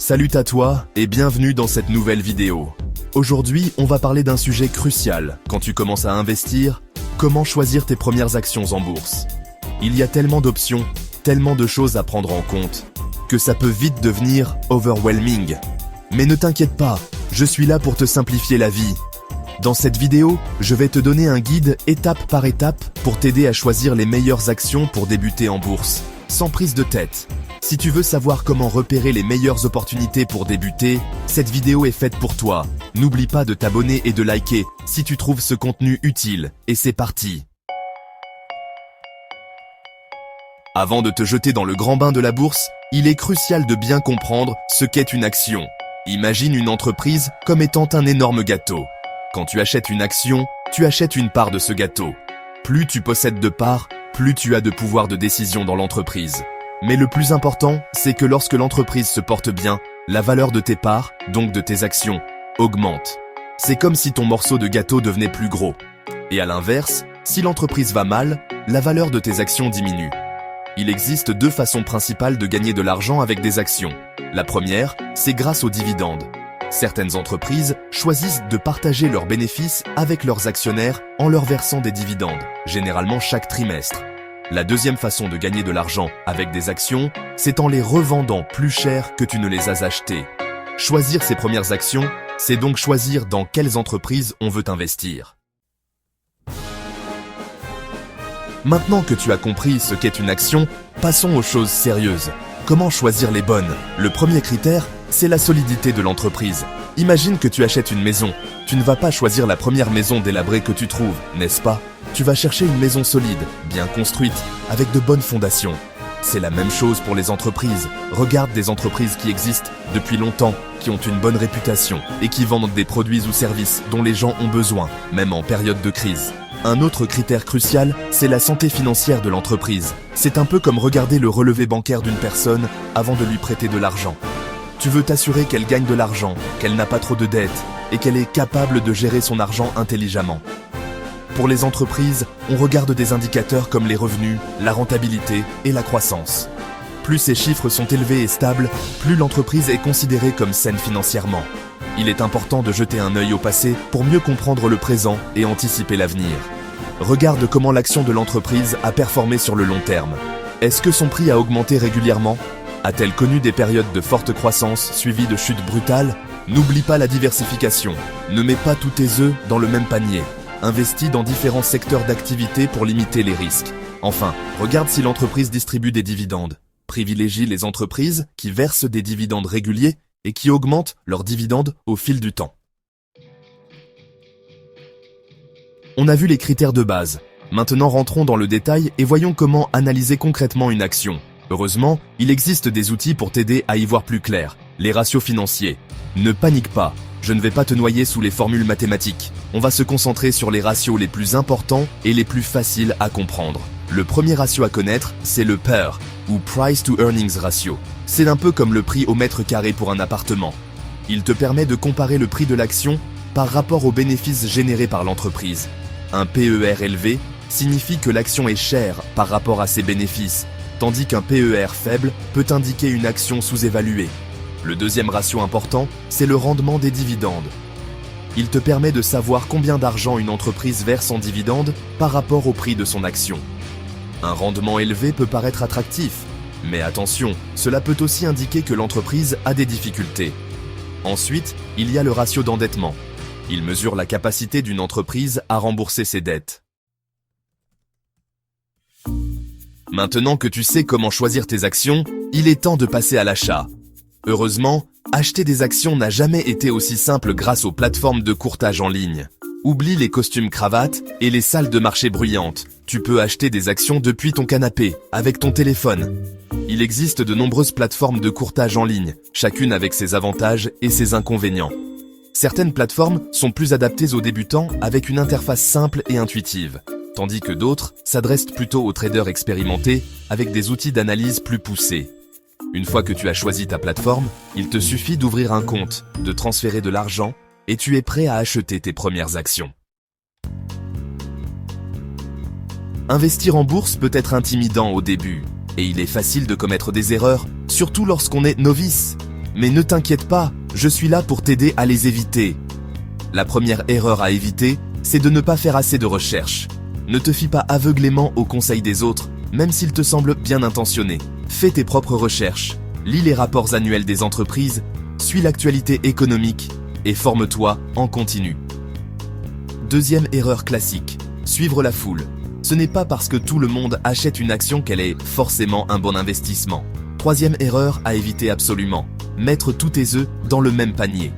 Salut à toi et bienvenue dans cette nouvelle vidéo. Aujourd'hui, on va parler d'un sujet crucial quand tu commences à investir, comment choisir tes premières actions en bourse. Il y a tellement d'options, tellement de choses à prendre en compte, que ça peut vite devenir overwhelming. Mais ne t'inquiète pas, je suis là pour te simplifier la vie. Dans cette vidéo, je vais te donner un guide étape par étape pour t'aider à choisir les meilleures actions pour débuter en bourse, sans prise de tête. Si tu veux savoir comment repérer les meilleures opportunités pour débuter, cette vidéo est faite pour toi. N'oublie pas de t'abonner et de liker si tu trouves ce contenu utile. Et c'est parti. Avant de te jeter dans le grand bain de la bourse, il est crucial de bien comprendre ce qu'est une action. Imagine une entreprise comme étant un énorme gâteau. Quand tu achètes une action, tu achètes une part de ce gâteau. Plus tu possèdes de parts, plus tu as de pouvoir de décision dans l'entreprise. Mais le plus important, c'est que lorsque l'entreprise se porte bien, la valeur de tes parts, donc de tes actions, augmente. C'est comme si ton morceau de gâteau devenait plus gros. Et à l'inverse, si l'entreprise va mal, la valeur de tes actions diminue. Il existe deux façons principales de gagner de l'argent avec des actions. La première, c'est grâce aux dividendes. Certaines entreprises choisissent de partager leurs bénéfices avec leurs actionnaires en leur versant des dividendes, généralement chaque trimestre. La deuxième façon de gagner de l'argent avec des actions, c'est en les revendant plus cher que tu ne les as achetées. Choisir ses premières actions, c'est donc choisir dans quelles entreprises on veut investir. Maintenant que tu as compris ce qu'est une action, passons aux choses sérieuses. Comment choisir les bonnes? Le premier critère, c'est la solidité de l'entreprise. Imagine que tu achètes une maison. Tu ne vas pas choisir la première maison délabrée que tu trouves, n'est-ce pas? Tu vas chercher une maison solide, bien construite, avec de bonnes fondations. C'est la même chose pour les entreprises. Regarde des entreprises qui existent depuis longtemps, qui ont une bonne réputation et qui vendent des produits ou services dont les gens ont besoin, même en période de crise. Un autre critère crucial, c'est la santé financière de l'entreprise. C'est un peu comme regarder le relevé bancaire d'une personne avant de lui prêter de l'argent. Tu veux t'assurer qu'elle gagne de l'argent, qu'elle n'a pas trop de dettes et qu'elle est capable de gérer son argent intelligemment. Pour les entreprises, on regarde des indicateurs comme les revenus, la rentabilité et la croissance. Plus ces chiffres sont élevés et stables, plus l'entreprise est considérée comme saine financièrement. Il est important de jeter un œil au passé pour mieux comprendre le présent et anticiper l'avenir. Regarde comment l'action de l'entreprise a performé sur le long terme. Est-ce que son prix a augmenté régulièrement? A-t-elle connu des périodes de forte croissance suivies de chutes brutales? N'oublie pas la diversification. Ne mets pas tous tes œufs dans le même panier. Investis dans différents secteurs d'activité pour limiter les risques. Enfin, regarde si l'entreprise distribue des dividendes. Privilégie les entreprises qui versent des dividendes réguliers et qui augmentent leurs dividendes au fil du temps. On a vu les critères de base. Maintenant rentrons dans le détail et voyons comment analyser concrètement une action. Heureusement, il existe des outils pour t'aider à y voir plus clair. Les ratios financiers. Ne panique pas, je ne vais pas te noyer sous les formules mathématiques. On va se concentrer sur les ratios les plus importants et les plus faciles à comprendre. Le premier ratio à connaître, c'est le PER, ou Price to Earnings Ratio. C'est un peu comme le prix au mètre carré pour un appartement. Il te permet de comparer le prix de l'action par rapport aux bénéfices générés par l'entreprise. Un PER élevé signifie que l'action est chère par rapport à ses bénéfices, tandis qu'un PER faible peut indiquer une action sous-évaluée. Le deuxième ratio important, c'est le rendement des dividendes. Il te permet de savoir combien d'argent une entreprise verse en dividendes par rapport au prix de son action. Un rendement élevé peut paraître attractif, mais attention, cela peut aussi indiquer que l'entreprise a des difficultés. Ensuite, il y a le ratio d'endettement. Il mesure la capacité d'une entreprise à rembourser ses dettes. Maintenant que tu sais comment choisir tes actions, il est temps de passer à l'achat. Heureusement, acheter des actions n'a jamais été aussi simple grâce aux plateformes de courtage en ligne. Oublie les costumes cravates et les salles de marché bruyantes. Tu peux acheter des actions depuis ton canapé, avec ton téléphone. Il existe de nombreuses plateformes de courtage en ligne, chacune avec ses avantages et ses inconvénients. Certaines plateformes sont plus adaptées aux débutants avec une interface simple et intuitive, tandis que d'autres s'adressent plutôt aux traders expérimentés avec des outils d'analyse plus poussés. Une fois que tu as choisi ta plateforme, il te suffit d'ouvrir un compte, de transférer de l'argent et tu es prêt à acheter tes premières actions. Investir en bourse peut être intimidant au début et il est facile de commettre des erreurs, surtout lorsqu'on est novice. Mais ne t'inquiète pas, je suis là pour t'aider à les éviter. La première erreur à éviter, c'est de ne pas faire assez de recherches. Ne te fie pas aveuglément aux conseils des autres, même s'ils te semblent bien intentionnés. Fais tes propres recherches, lis les rapports annuels des entreprises, suis l'actualité économique et forme-toi en continu. Deuxième erreur classique, suivre la foule. Ce n'est pas parce que tout le monde achète une action qu'elle est forcément un bon investissement. Troisième erreur à éviter absolument, mettre tous tes œufs dans le même panier.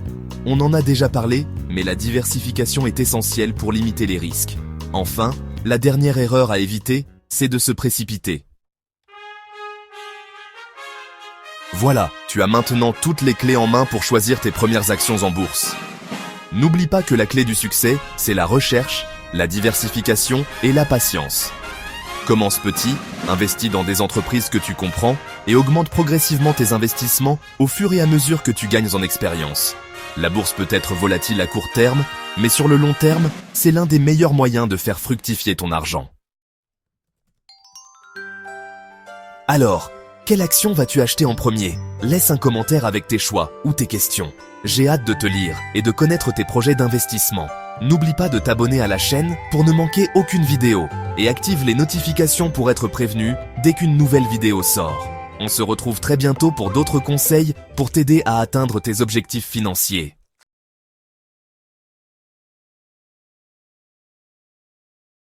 On en a déjà parlé, mais la diversification est essentielle pour limiter les risques. Enfin, la dernière erreur à éviter, c'est de se précipiter. Voilà, tu as maintenant toutes les clés en main pour choisir tes premières actions en bourse. N'oublie pas que la clé du succès, c'est la recherche, la diversification et la patience. Commence petit, investis dans des entreprises que tu comprends et augmente progressivement tes investissements au fur et à mesure que tu gagnes en expérience. La bourse peut être volatile à court terme, mais sur le long terme, c'est l'un des meilleurs moyens de faire fructifier ton argent. Alors, quelle action vas-tu acheter en premier? Laisse un commentaire avec tes choix ou tes questions. J'ai hâte de te lire et de connaître tes projets d'investissement. N'oublie pas de t'abonner à la chaîne pour ne manquer aucune vidéo et active les notifications pour être prévenu dès qu'une nouvelle vidéo sort. On se retrouve très bientôt pour d'autres conseils pour t'aider à atteindre tes objectifs financiers.